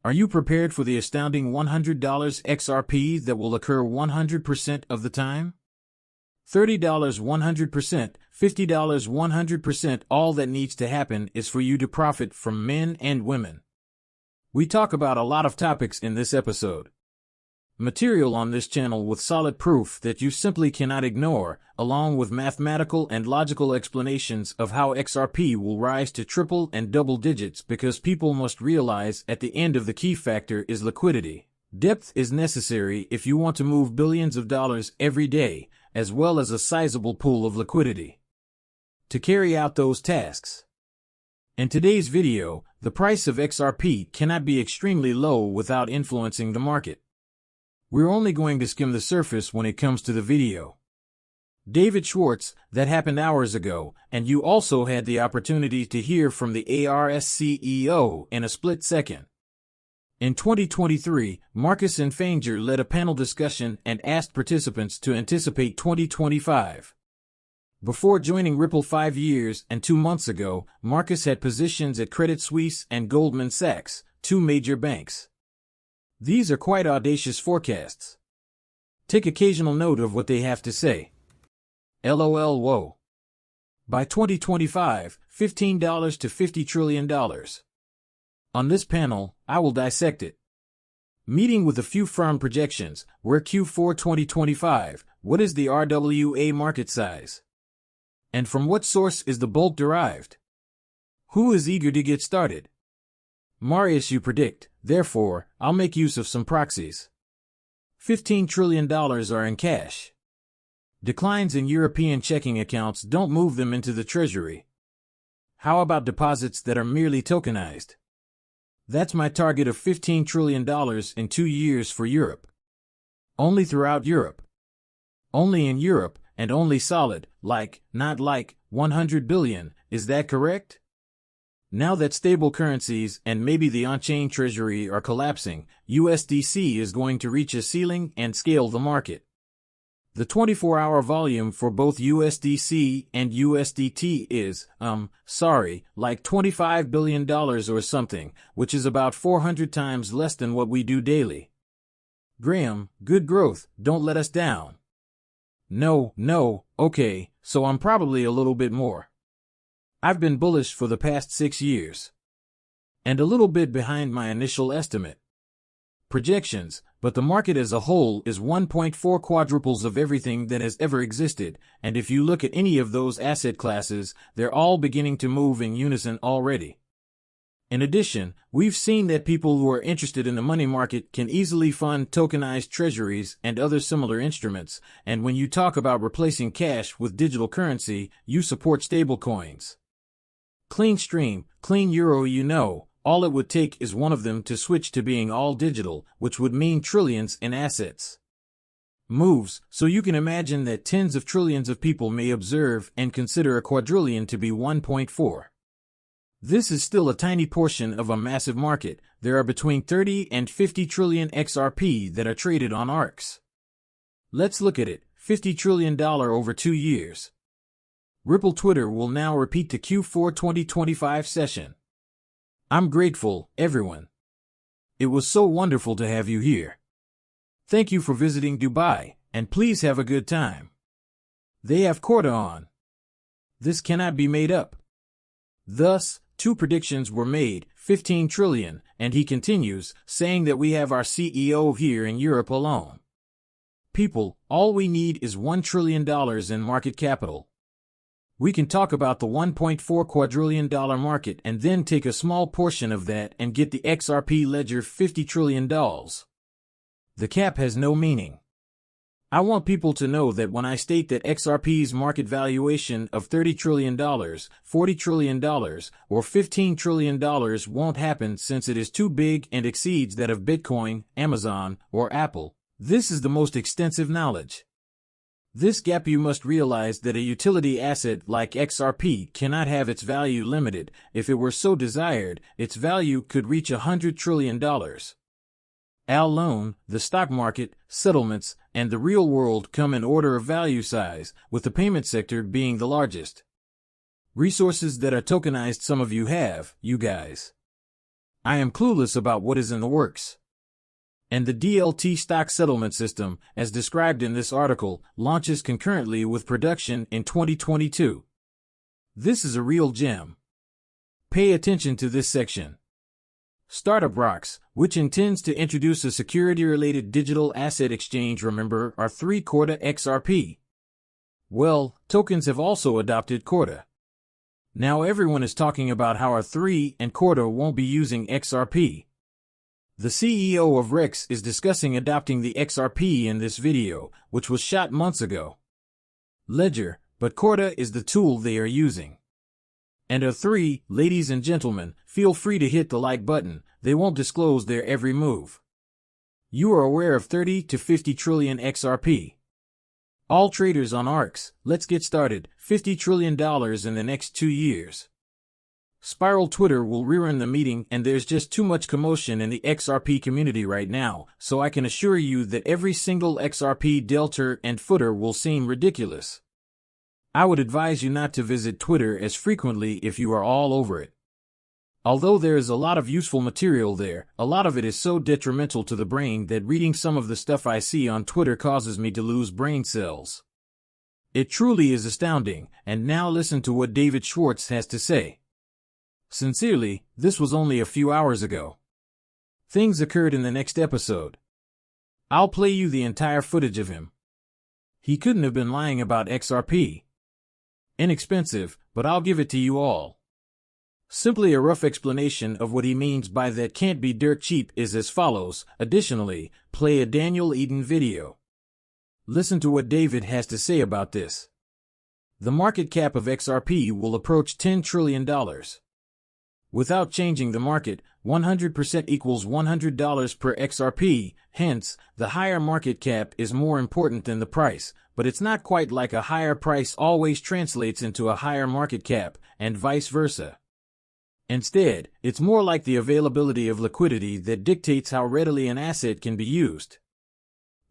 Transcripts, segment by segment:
Are you prepared for the astounding $100 XRP that will occur 100% of the time? $30 100%, $50 100%. All that needs to happen is for you to profit from men and women. We talk about a lot of topics in this episode. Material on this channel with solid proof that you simply cannot ignore, along with mathematical and logical explanations of how XRP will rise to triple and double digits, because people must realize at the end of the key factor is liquidity. Depth is necessary if you want to move billions of dollars every day, as well as a sizable pool of liquidity to carry out those tasks. In today's video, the price of XRP cannot be extremely low without influencing the market. We're only going to skim the surface when it comes to the video. David Schwartz, that happened hours ago, and you also had the opportunity to hear from the ARS CEO in a split second. In 2023, Marcus and Fanger led a panel discussion and asked participants to anticipate 2025. Before joining Ripple 5 years and 2 months ago, Marcus had positions at Credit Suisse and Goldman Sachs, 2 major banks. These are quite audacious forecasts. Take occasional note of what they have to say. LOL whoa. By 2025, $15 to $50 trillion. On this panel, I will dissect it. Meeting with a few firm projections, where Q4 2025, what is the RWA market size? And from what source is the bulk derived? Who is eager to get started? Marius, you predict, therefore, I'll make use of some proxies. $15 trillion are in cash. Declines in European checking accounts don't move them into the treasury. How about deposits that are merely tokenized? That's my target of $15 trillion in 2 years for Europe. Only throughout Europe. Only in Europe, and only solid, not like, 100 billion, is that correct? Now that stable currencies and maybe the on-chain treasury are collapsing, USDC is going to reach a ceiling and scale the market. The 24-hour volume for both USDC and USDT is, like $25 billion or something, which is about 400 times less than what we do daily. Graham, good growth, don't let us down. No, okay, so I'm probably a little bit more. I've been bullish for the past 6 years. And a little bit behind my initial estimate. Projections, but the market as a whole is 1.4 quadruples of everything that has ever existed, and if you look at any of those asset classes, they're all beginning to move in unison already. In addition, we've seen that people who are interested in the money market can easily fund tokenized treasuries and other similar instruments, and when you talk about replacing cash with digital currency, you support stablecoins. Clean stream, clean euro, all it would take is one of them to switch to being all digital, which would mean trillions in assets. Moves, so you can imagine that tens of trillions of people may observe and consider a quadrillion to be 1.4. This is still a tiny portion of a massive market. There are between 30 and 50 trillion XRP that are traded on ARX. Let's look at it, $50 trillion over 2 years. Ripple Twitter will now repeat the Q4 2025 session. I'm grateful, everyone. It was so wonderful to have you here. Thank you for visiting Dubai, and please have a good time. They have Corda on. This cannot be made up. Thus, 2 predictions were made, 15 trillion, and he continues, saying that we have our CEO here in Europe alone. People, all we need is $1 trillion in market capital. We can talk about the $1.4 quadrillion market and then take a small portion of that and get the XRP ledger $50 trillion. The cap has no meaning. I want people to know that when I state that XRP's market valuation of $30 trillion, $40 trillion, or $15 trillion won't happen since it is too big and exceeds that of Bitcoin, Amazon, or Apple, this is the most extensive knowledge. This gap, you must realize that a utility asset like XRP cannot have its value limited. If it were so desired, its value could reach $100 trillion. Loan, the stock market, settlements, and the real world come in order of value size, with the payment sector being the largest. Resources that are tokenized, some of you have, you guys. I am clueless about what is in the works. And the DLT stock settlement system, as described in this article, launches concurrently with production in 2022. This is a real gem. Pay attention to this section. Startup Rocks, which intends to introduce a security-related digital asset exchange, remember, are 3 Corda XRP. Well, tokens have also adopted Corda. Now everyone is talking about how R3 and Corda won't be using XRP. The CEO of Rex is discussing adopting the XRP in this video, which was shot months ago. Ledger, but Corda is the tool they are using. And R3, ladies and gentlemen, feel free to hit the like button, they won't disclose their every move. You are aware of 30 to 50 trillion XRP. All traders on ARX, let's get started, $50 trillion in the next 2 years. Spiral Twitter will rerun the meeting, and there's just too much commotion in the XRP community right now, so I can assure you that every single XRP delta and footer will seem ridiculous. I would advise you not to visit Twitter as frequently if you are all over it. Although there is a lot of useful material there, a lot of it is so detrimental to the brain that reading some of the stuff I see on Twitter causes me to lose brain cells. It truly is astounding, and now listen to what David Schwartz has to say. Sincerely, this was only a few hours ago. Things occurred in the next episode. I'll play you the entire footage of him. He couldn't have been lying about XRP. Inexpensive, but I'll give it to you all. Simply a rough explanation of what he means by that can't be dirt cheap is as follows. Additionally, play a Daniel Eden video. Listen to what David has to say about this. The market cap of XRP will approach $10 trillion. Without changing the market, 100% equals $100 per XRP, hence, the higher market cap is more important than the price, but it's not quite like a higher price always translates into a higher market cap, and vice versa. Instead, it's more like the availability of liquidity that dictates how readily an asset can be used.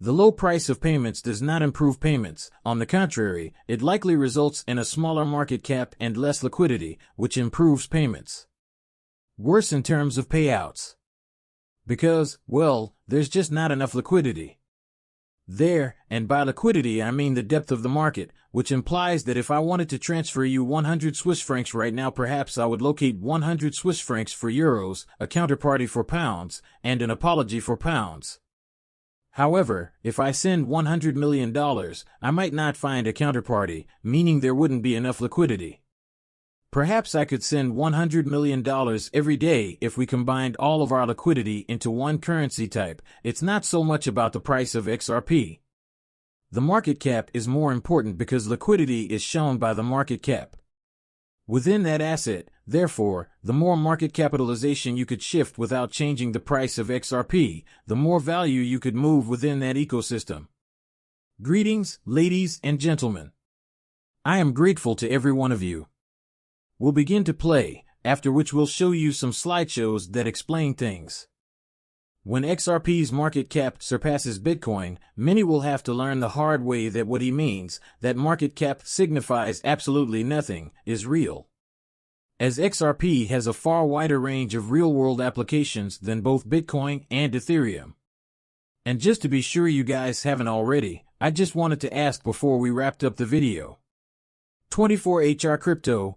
The low price of payments does not improve payments. On the contrary, it likely results in a smaller market cap and less liquidity, which improves payments. Worse in terms of payouts. Because, well, there's just not enough liquidity. There, and by liquidity I mean the depth of the market, which implies that if I wanted to transfer you 100 Swiss francs right now, perhaps I would locate 100 Swiss francs for euros, a counterparty for pounds, and an apology for pounds. However, if I send $100 million, I might not find a counterparty, meaning there wouldn't be enough liquidity. Perhaps I could send $100 million every day if we combined all of our liquidity into one currency type. It's not so much about the price of XRP. The market cap is more important because liquidity is shown by the market cap. Within that asset, therefore, the more market capitalization you could shift without changing the price of XRP, the more value you could move within that ecosystem. Greetings, ladies and gentlemen. I am grateful to every one of you. We'll begin to play, after which we'll show you some slideshows that explain things. When XRP's market cap surpasses Bitcoin, many will have to learn the hard way that what he means, that market cap signifies absolutely nothing, is real. As XRP has a far wider range of real-world applications than both Bitcoin and Ethereum. And just to be sure you guys haven't already, I just wanted to ask before we wrapped up the video. 24HR Crypto,